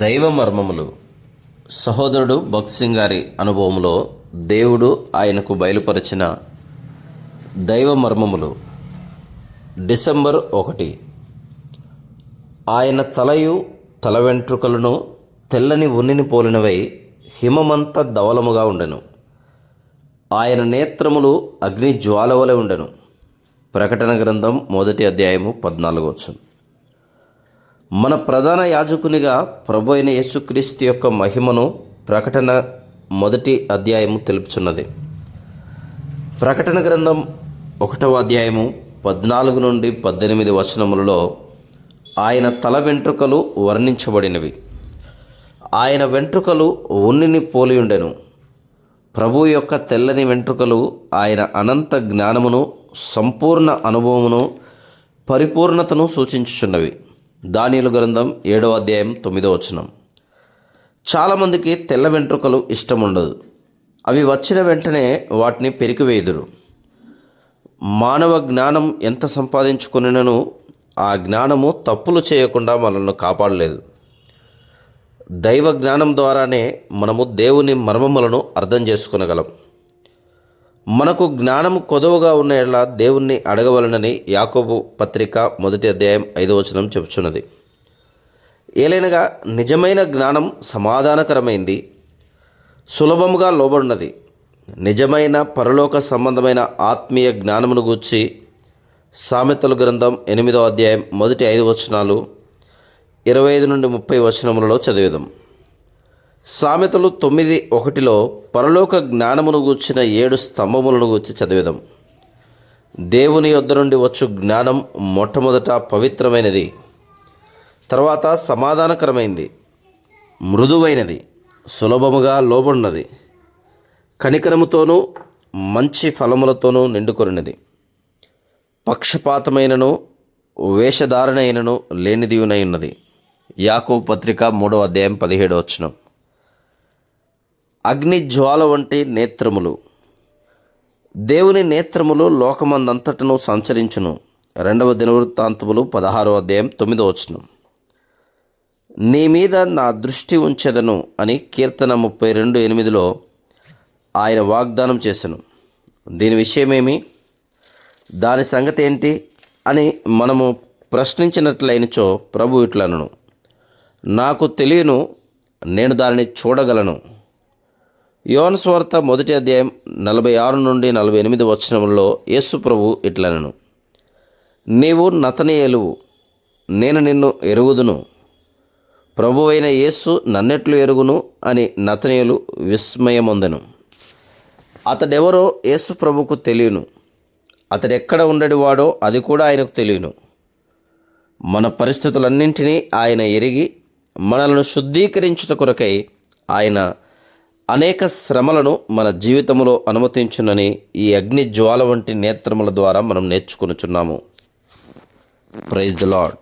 దైవ మర్మములు. సహోదరుడు భగత్ సింగ్ గారి అనుభవంలో దేవుడు ఆయనకు బయలుపరిచిన దైవ మర్మములు. డిసెంబర్ 1. ఆయన తలయు తల వెంట్రుకలను తెల్లని ఉన్నిని పోలినవై హిమమంత ధవలముగా ఉండెను. ఆయన నేత్రములు అగ్ని జ్వాల వలె ఉండెను. ప్రకటన గ్రంథం 1వ అధ్యాయము 14వ. మన ప్రధాన యాజకునిగా ప్రభు అయిన యేసుక్రీస్తు యొక్క మహిమను ప్రకటన 1వ అధ్యాయము తెలుపుచున్నది. ప్రకటన గ్రంథం 1వ అధ్యాయము 14 నుండి 18 వచనములలో ఆయన తల వెంట్రుకలు వర్ణించబడినవి. ఆయన వెంట్రుకలు ఉన్నిని పోలి ఉండెను. ప్రభు యొక్క తెల్లని వెంట్రుకలు ఆయన అనంత జ్ఞానమును, సంపూర్ణ అనుభవమును, పరిపూర్ణతను సూచించుచున్నవి. దానియేలు గ్రంథం 7వ అధ్యాయం 9వ వచనం. చాలామందికి తెల్ల వెంట్రుకలు ఇష్టం ఉండదు. అవి వచ్చిన వెంటనే వాటిని పెరికివేయుదురు. మానవ జ్ఞానం ఎంత సంపాదించుకున్నను ఆ జ్ఞానము తప్పులు చేయకుండా మనల్ని కాపాడలేదు. దైవ జ్ఞానం ద్వారానే మనము దేవుని మర్మములను అర్థం చేసుకొనగలం. మనకు జ్ఞానము కొదవగా ఉన్న ఎడల దేవుణ్ణి అడగవలనని యాకోబు పత్రిక 1వ అధ్యాయం 5వ వచనం చెబుచున్నది. ఏలైనగా నిజమైన జ్ఞానం సమాధానకరమైంది, సులభముగా లోబడినది. నిజమైన పరలోక సంబంధమైన ఆత్మీయ జ్ఞానమును గూర్చి సామెతల గ్రంథం 8వ అధ్యాయం 1-5 వచనాలు 25 నుండి 30 వచనములలో చదివేదం. సామెతలు 9:1 పరలోక జ్ఞానమును గూర్చిన 7 స్తంభములను గూర్చి చదివేదం. దేవుని యొద్ద నుండి వచ్చు జ్ఞానం మొట్టమొదట పవిత్రమైనది, తర్వాత సమాధానకరమైనది, మృదువైనది, సులభముగా లోబడినది, కనికరముతోనూ మంచి ఫలములతోనూ నిండుకొనినది, పక్షపాతమైనను వేషధారణైనను లేనిదియునై ఉన్నది. యాకోబు పత్రిక 3వ అధ్యాయం 17వ వచనం. అగ్ని జ్వాల వంటి నేత్రములు. దేవుని నేత్రములు లోకమందంతటను సంచరించును. 2వ దినవృత్తాంతములు 16వ అధ్యాయం 9వ వచనం. నీ మీద నా దృష్టి ఉంచెదను అని కీర్తన 32:8 ఆయన వాగ్దానం చేసెను. దీని విషయమేమి, దాని సంగతి ఏంటి అని మనము ప్రశ్నించినట్లయినచో ప్రభు ఇట్లనను, నాకు తెలియను, నేను దానిని చూడగలను. యోహాను సువార్త 1వ అధ్యాయం 46 నుండి 48 వచనములలో యేసు ప్రభు ఇట్లనను, నీవు నతనయేలువు, నేను నిన్ను ఎరుగుదును. ప్రభువైన యేసు నన్నెట్లు ఎరుగును అని నతనయేలు విస్మయమొందెను. అతడెవరో యేసు ప్రభుకు తెలియను. అతడెక్కడ ఉండేవాడో అది కూడా ఆయనకు తెలియను. మన పరిస్థితులన్నింటినీ ఆయన ఎరిగి మనల్ని శుద్ధీకరించుట కొరకై ఆయన అనేక శ్రమలను మన జీవితంలో అనుమతించునని ఈ అగ్ని జ్వాల వంటి నేత్రముల ద్వారా మనం నేర్చుకొనుచున్నాము. Praise the lord.